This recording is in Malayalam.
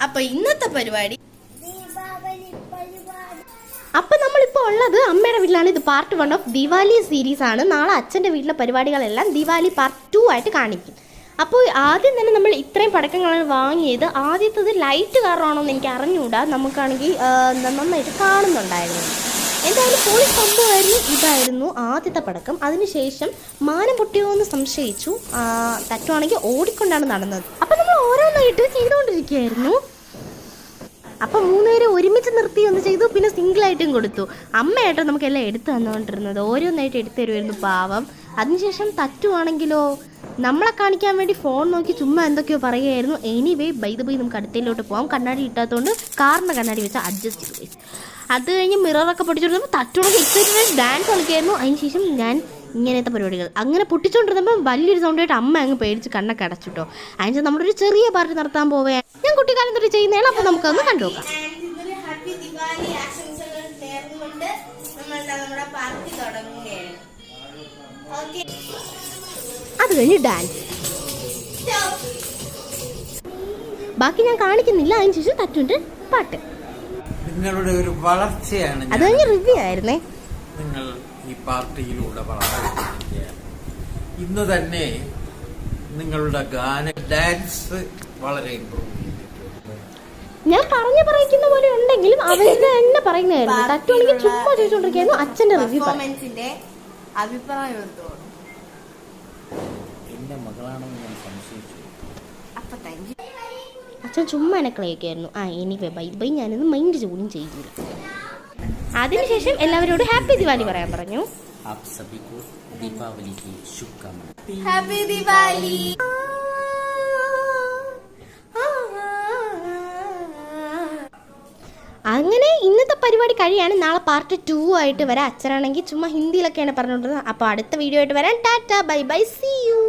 അപ്പൊ ഇന്നത്തെ പരിപാടി അപ്പൊ നമ്മളിപ്പോൾ ഉള്ളത് അമ്മയുടെ വീട്ടിലാണ്. ഇത് പാർട്ട് 1 ഓഫ് ദിവാലി സീരീസ് ആണ്. നാളെ അച്ഛൻ്റെ വീട്ടിലെ പരിപാടികളെല്ലാം ദിവാലി പാർട്ട് 2 ആയിട്ട് കാണിക്കും. അപ്പോൾ ആദ്യം തന്നെ നമ്മൾ ഇത്രയും പടക്കങ്ങളാണ് വാങ്ങിയത്. ആദ്യത്തത് ലൈറ്റ് കാരണമാണോ എന്ന് എനിക്ക് അറിഞ്ഞുകൂടാ. നമുക്കാണെങ്കിൽ നന്നായിട്ട് കാണുന്നുണ്ടായിരുന്നു. എന്തായാലും പോളി സംഭവമായിരുന്നു. ഇതായിരുന്നു ആദ്യത്തെ പടക്കം. അതിനുശേഷം മാനം പൊട്ടിയോ എന്ന് സംശയിച്ചു. തട്ടുവാണെങ്കിൽ ഓടിക്കൊണ്ടാണ് നടന്നത്. അപ്പം നമ്മൾ ഓരോന്നായിട്ട് ചെയ്തുകൊണ്ടിരിക്കുകയായിരുന്നു. അപ്പം 3 പേരെ ഒരുമിച്ച് നിർത്തി ഒന്ന് ചെയ്തു, പിന്നെ സിംഗിളായിട്ടും കൊടുത്തു. അമ്മയായിട്ടോ നമുക്കെല്ലാം എടുത്തു തന്നുകൊണ്ടിരുന്നത്. ഓരോന്നായിട്ട് എടുത്തു തരുമായിരുന്നു പാവം. അതിനുശേഷം തട്ടുവാണെങ്കിലോ നമ്മളെ കാണിക്കാൻ വേണ്ടി ഫോൺ നോക്കി ചുമ്മാ എന്തൊക്കെയോ പറയുകയായിരുന്നു. എനിവേ ബൈ നമുക്ക് അടുത്തയിലോട്ട് പോകാം. കണ്ണാടി ഇട്ടാത്തതുകൊണ്ട് കാറിൻ്റെ കണ്ണാടി വെച്ച് അഡ്ജസ്റ്റ് ചെയ്തു. അത് കഴിഞ്ഞ് മിററൊക്കെ പൊട്ടിച്ചുകൊണ്ടിരുന്നപ്പോൾ തട്ടുണക്ക് എക്സൈറ്റഡ് ഡാൻസ് കളിക്കായിരുന്നു. അതിനുശേഷം ഞാൻ ഇങ്ങനത്തെ പരിപാടികൾ അങ്ങനെ പൊട്ടിച്ചുകൊണ്ടിരുന്നപ്പോൾ വലിയൊരു സൗണ്ടായിട്ട് അമ്മ അങ്ങ് പേടിച്ച് കണ്ണൊക്കെ അടച്ചിട്ടോ. അതിന് നമ്മളൊരു ചെറിയ പാർട്ടി നടത്താൻ പോവുകയാണ്. ഞാൻ കുട്ടിക്കാലം തൊട്ട് ചെയ്യുന്നതാണ്. അപ്പോൾ നമുക്കൊന്ന് കണ്ടുനോക്കാം. അത് കഴിഞ്ഞ് ഡാൻസ്, ബാക്കി ഞാൻ കാണിക്കുന്നില്ല. അതിനുശേഷം തട്ടുണ്ട് പാട്ട്. നിങ്ങളുടെ ഒരു വളർച്ചയാണ്. അത് കഴിഞ്ഞ് റിവ്യൂ ആയിരുന്നേ. നിങ്ങൾ ഈ പാർട്ടിയിലൂടെ വളർന്നിരിക്കുകയാണ്. ഇന്ന് തന്നെ നിങ്ങളുടെ ഡാൻസ് വളരെ ഇമ്പ്രൂവ് ചെയ്തിട്ടുണ്ട്. ഞാൻ പറയിക്കുന്ന പോലെ ഉണ്ടെങ്കിലും അവര് തന്നെ പറയുന്നതായിരുന്നു. തട്ടുവാണെങ്കിൽ ചുമ്മാ ചോദിച്ചോണ്ടിരിക്കുന്നു. അച്ഛന്റെ റിവ്യൂ അഭിപ്രായം എന്റെ മകളാണെന്ന് ഞാൻ സംശയിച്ചു. അച്ഛൻ ചുമ്മാ എന്നെ കളിയൊക്കെയായിരുന്നു. എനിവേ ബൈ ഞാനിന്ന് മൈൻഡ് ജോലിയും ചെയ്തില്ല. അതിനുശേഷം എല്ലാവരോടും ഹാപ്പി ദിവാലി പറയാൻ പറഞ്ഞു. ഹാപ്പി ദിവാലി. അങ്ങനെ ഇന്നത്തെ പരിപാടി കഴിയാണ്. നാളെ പാർട്ട് 2 ആയിട്ട് വരാം. അച്ഛനാണെങ്കിൽ ചുമ്മാ ഹിന്ദിയിലൊക്കെയാണ് പറഞ്ഞുകൊണ്ടിരുന്നത്. അപ്പോൾ അടുത്ത വീഡിയോ ആയിട്ട് വരാം. Tata bye see U.